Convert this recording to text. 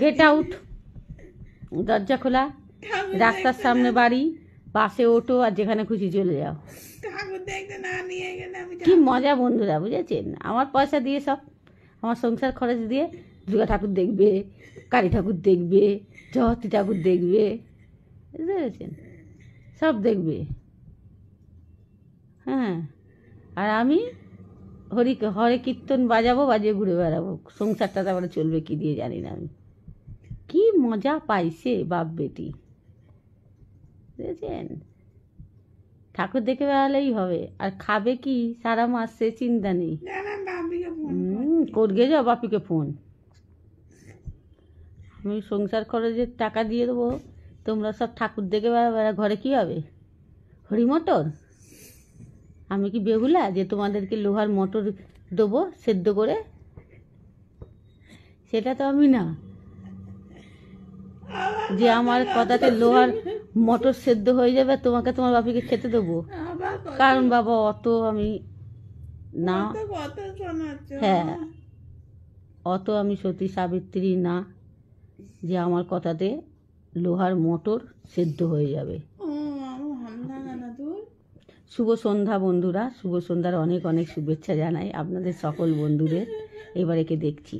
Get out, দরজা খোলা, রাস্তার সামনে বাড়ি, বাসে ওঠো আর যেখানে খুশি চলে যাও। কি মজা বন্ধুরা, বুঝেছেন? আমার পয়সা দিয়ে সব, আমার সংসার খরচ দিয়ে দুর্গা ঠাকুর দেখবে, কালী ঠাকুর দেখবে, জগতী ঠাকুর দেখবে, বুঝতে পেরেছেন? সব দেখবে। হ্যাঁ, আর আমি হরে কীর্তন বাজাবো, বাজিয়ে ঘুরে বেড়াবো। সংসারটা তারপরে চলবে কি দিয়ে জানি না আমি। কি মজা পাইছে বাপ বেটি, বুঝেছেন? ঠাকুর দেখে বেড়ালেই হবে, আর খাবে কি সারা মাস সে চিন্তা নেই। করগে যাও বাপিকে ফোন, আমি সংসার খরচের টাকা দিয়ে দেবো, তোমরা সব ঠাকুর দেখে বেড়াবে। ঘরে কি হবে? হরি মটর? আমি কি বেহুলা যে তোমাদেরকে লোহার মটর দেবো সেদ্ধ করে? সেটা তো আমি না যে আমার কথাতে লোহার মটর সেদ্ধ হয়ে যাবে, তোমাকে তোমার বাপিকে খেতে দেবো। কারণ বাবা অত আমি না, হ্যাঁ, অত আমি সতী সাবিত্রী না যে আমার কথাতে লোহার মটর সেদ্ধ হয়ে যাবে। শুভ সন্ধ্যা বন্ধুরা, শুভ সন্ধ্যার অনেক অনেক শুভেচ্ছা জানাই আপনাদের সকল বন্ধুদের। এবার একে দেখছি।